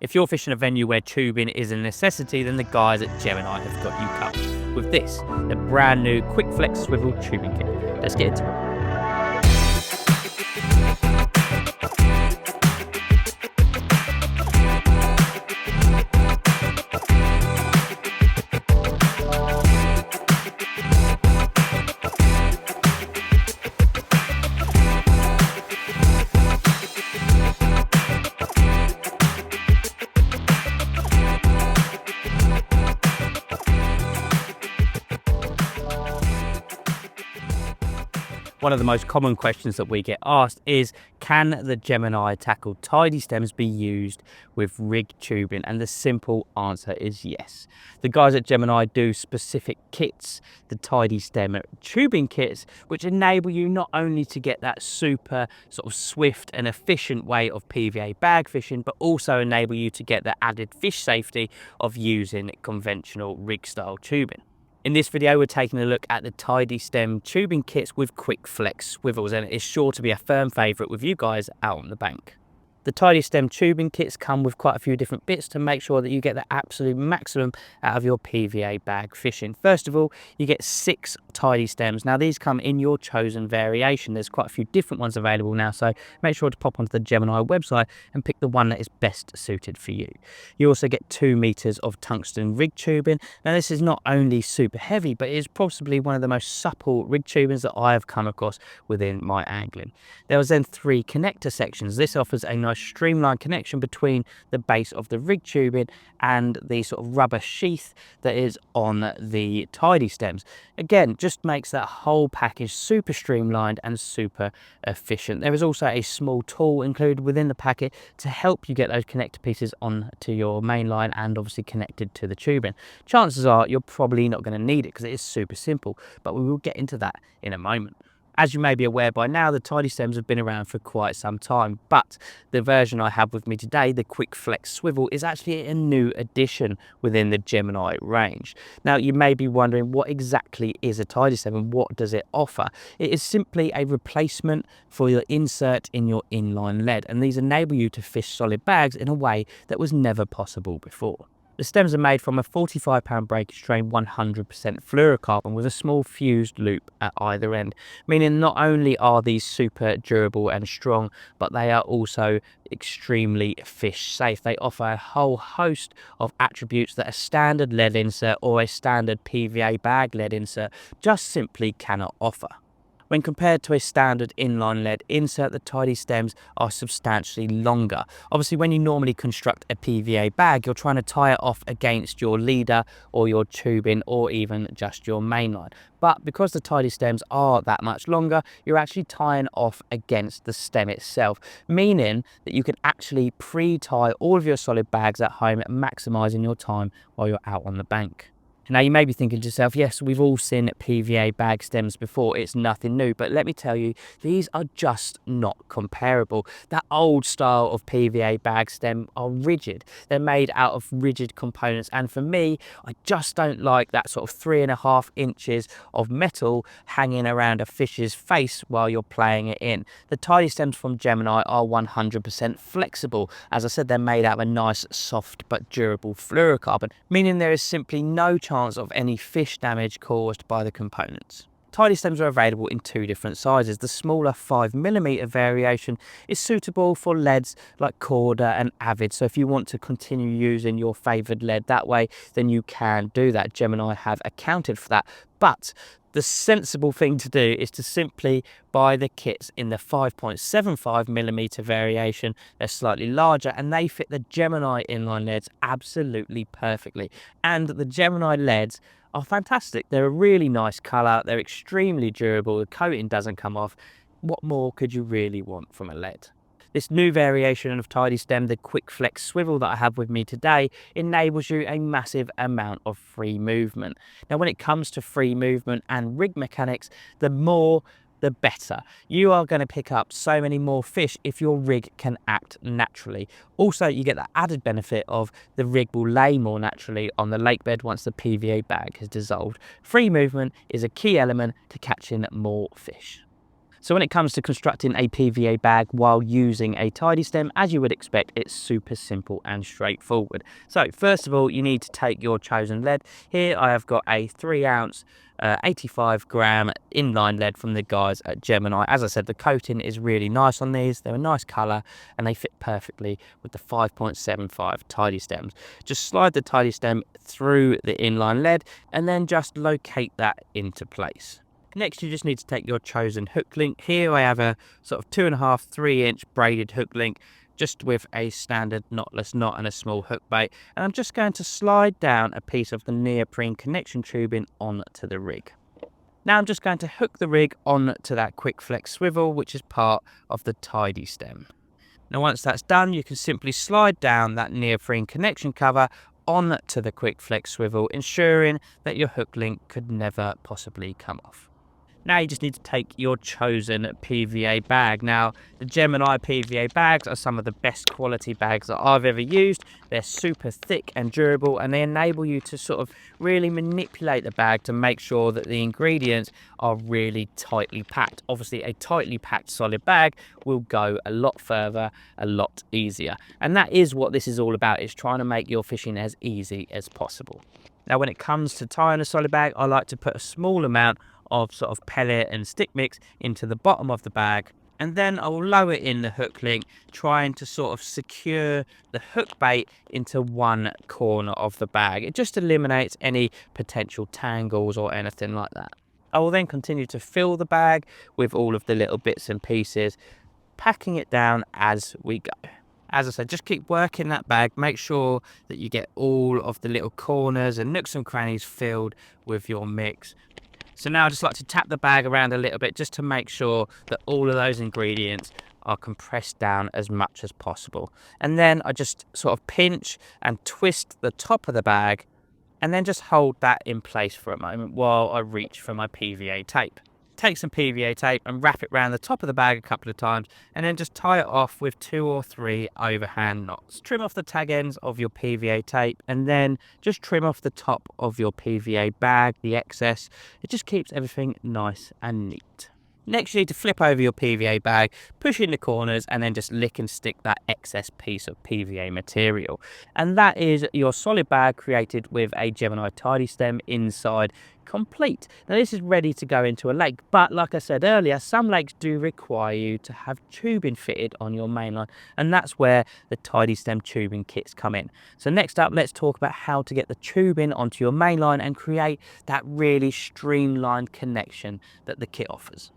If you're fishing a venue where tubing is a necessity, then the guys at Gemini have got you covered with this, the brand new Quick Flex Swivel tubing kit. Let's get into it. One of the most common questions that we get asked is, can the Gemini Tackle tidy stems be used with rig tubing? And the simple answer is yes. The guys at Gemini do specific kits, the tidy stem tubing kits, which enable you not only to get that super sort of swift and efficient way of PVA bag fishing, but also enable you to get the added fish safety of using conventional rig style tubing. In this video, we're taking a look at the tidy stem tubing kits with quick flex swivels, and it is sure to be a firm favourite with you guys out on the bank. The tidy stem tubing kits come with quite a few different bits to make sure that you get the absolute maximum out of your PVA bag fishing. First of all, you get 6 tidy stems. Now these come in your chosen variation. There's quite a few different ones available now, so make sure to pop onto the Gemini website and pick the one that is best suited for you. You also get 2 meters of tungsten rig tubing. Now this is not only super heavy, but it is possibly one of the most supple rig tubings that I have come across within my angling. There was then 3 connector sections. This offers a nice streamlined connection between the base of the rig tubing and the sort of rubber sheath that is on the tidy stems. Again, just makes that whole package super streamlined and super efficient. There is also a small tool included within the packet to help you get those connector pieces onto your main line and obviously connected to the tubing. Chances are you're probably not going to need it because it is super simple, but we will get into that in a moment. As you may be aware by now, the tidy stems have been around for quite some time, but the version I have with me today, the Quick Flex Swivel, is actually a new addition within the Gemini range. Now, you may be wondering, what exactly is a tidy stem and what does it offer? It is simply a replacement for your insert in your inline lead, and these enable you to fish solid bags in a way that was never possible before. The stems are made from a 45-pound breakage train 100% fluorocarbon with a small fused loop at either end, meaning not only are these super durable and strong, but they are also extremely fish safe. They offer a whole host of attributes that a standard lead insert or a standard PVA bag lead insert just simply cannot offer. When compared to a standard inline lead insert, the tidy stems are substantially longer. Obviously, when you normally construct a PVA bag, you're trying to tie it off against your leader or your tubing or even just your mainline. But because the tidy stems are that much longer, you're actually tying off against the stem itself, meaning that you can actually pre-tie all of your solid bags at home, maximising your time while you're out on the bank. Now you may be thinking to yourself, yes, we've all seen PVA bag stems before, it's nothing new, but let me tell you, these are just not comparable. That old style of PVA bag stem are rigid. They're made out of rigid components, and for me, I just don't like that sort of 3.5 inches of metal hanging around a fish's face while you're playing it in. The tidy stems from Gemini are 100% flexible. As I said, they're made out of a nice, soft but durable fluorocarbon, meaning there is simply no chance of any fish damage caused by the components. Tidy stems are available in 2 different sizes. The smaller 5mm variation is suitable for leads like Corda and Avid, so if you want to continue using your favoured lead that way, then you can do that. Gemini have accounted for that, but the sensible thing to do is to simply buy the kits in the 5.75mm variation. They're slightly larger and they fit the Gemini inline leads absolutely perfectly. And the Gemini leads are fantastic. They're a really nice colour, they're extremely durable, the coating doesn't come off. What more could you really want from a lead? This new variation of tidy stem, the Quick Flex Swivel that I have with me today, enables you a massive amount of free movement. Now, when it comes to free movement and rig mechanics, the more the better. You are going to pick up so many more fish if your rig can act naturally. Also, you get the added benefit of the rig will lay more naturally on the lake bed once the PVA bag has dissolved. Free movement is a key element to catching more fish. So when it comes to constructing a PVA bag while using a tidy stem, as you would expect, it's super simple and straightforward. So first of all, you need to take your chosen lead. Here I have got a 3 ounce 85-gram inline lead from the guys at Gemini. As I said, the coating is really nice on these. They're a nice colour and they fit perfectly with the 5.75 tidy stems. Just slide the tidy stem through the inline lead and then just locate that into place. Next, you just need to take your chosen hook link. Here I have a sort of 2.5 3-inch braided hook link, just with a standard knotless knot and a small hook bait. And I'm just going to slide down a piece of the neoprene connection tubing onto the rig. Now I'm just going to hook the rig onto that quick flex swivel, which is part of the tidy stem. Now once that's done, you can simply slide down that neoprene connection cover onto the quick flex swivel, ensuring that your hook link could never possibly come off. Now you just need to take your chosen PVA bag. Now the Gemini PVA bags are some of the best quality bags that I've ever used. They're super thick and durable, and they enable you to sort of really manipulate the bag to make sure that the ingredients are really tightly packed. Obviously a tightly packed solid bag will go a lot further, a lot easier. And that is what this is all about, is trying to make your fishing as easy as possible. Now when it comes to tying a solid bag, I like to put a small amount of sort of pellet and stick mix into the bottom of the bag, and then I will lower in the hook link, trying to sort of secure the hook bait into one corner of the bag. It just eliminates any potential tangles or anything like that. I will then continue to fill the bag with all of the little bits and pieces, packing it down as we go. As I said, just keep working that bag, make sure that you get all of the little corners and nooks and crannies filled with your mix. So now I just like to tap the bag around a little bit just to make sure that all of those ingredients are compressed down as much as possible. And then I just sort of pinch and twist the top of the bag and then just hold that in place for a moment while I reach for my PVA tape. Take some PVA tape and wrap it around the top of the bag a couple of times, and then just tie it off with 2 or 3 overhand knots. Trim off the tag ends of your PVA tape and then just trim off the top of your PVA bag, the excess. It just keeps everything nice and neat. Next, you need to flip over your PVA bag, push in the corners, and then just lick and stick that excess piece of PVA material. And that is your solid bag created with a Gemini tidy stem inside, complete. Now this is ready to go into a lake, but like I said earlier, some lakes do require you to have tubing fitted on your mainline, and that's where the tidy stem tubing kits come in. So next up, let's talk about how to get the tubing onto your mainline and create that really streamlined connection that the kit offers.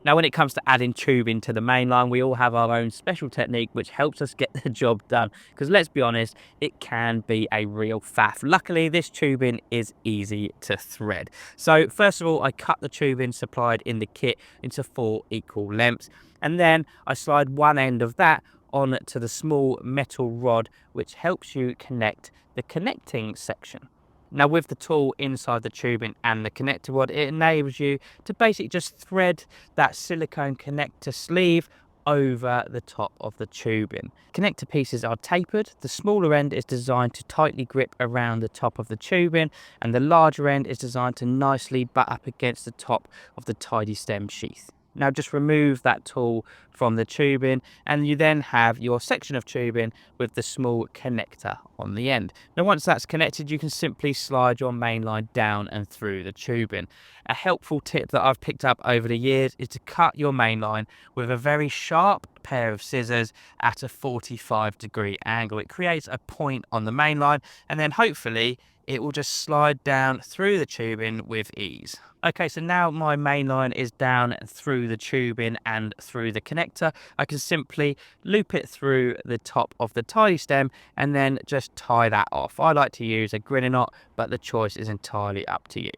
Now when it comes to adding tubing to the mainline, we all have our own special technique which helps us get the job done, because let's be honest, it can be a real faff. Luckily this tubing is easy to thread. So first of all, I cut the tubing supplied in the kit into 4 equal lengths, and then I slide one end of that on to the small metal rod which helps you connect the connecting section. Now with the tool inside the tubing and the connector rod, it enables you to basically just thread that silicone connector sleeve over the top of the tubing. Connector pieces are tapered. The smaller end is designed to tightly grip around the top of the tubing, and the larger end is designed to nicely butt up against the top of the tidy stem sheath. Now just remove that tool from the tubing, and you then have your section of tubing with the small connector on the end. Now once that's connected, you can simply slide your main line down and through the tubing. A helpful tip that I've picked up over the years is to cut your main line with a very sharp pair of scissors at a 45-degree angle. It creates a point on the main line, and then hopefully it will just slide down through the tubing with ease. Okay, so now my main line is down through the tubing and through the connector. I can simply loop it through the top of the tidy stem and then just tie that off. I like to use a grinning knot, but the choice is entirely up to you.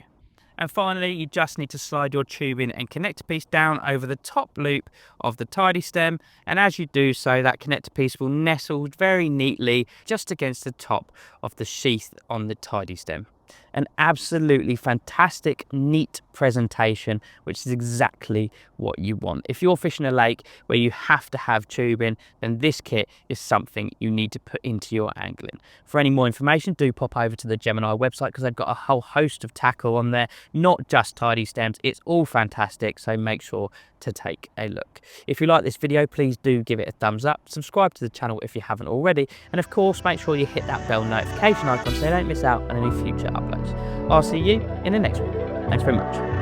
And finally, you just need to slide your tubing and connector piece down over the top loop of the tidy stem, and as you do so, that connector piece will nestle very neatly just against the top of the sheath on the tidy stem. An absolutely fantastic, neat presentation, which is exactly what you want. If you're fishing a lake where you have to have tubing, then this kit is something you need to put into your angling. For any more information, do pop over to the Gemini website, because they've got a whole host of tackle on there, not just tidy stems. It's all fantastic, so make sure to take a look. If you like this video, please do give it a thumbs up, subscribe to the channel if you haven't already, and of course make sure you hit that bell notification icon so you don't miss out on any future uploads. I'll see you in the next one. Thanks very much.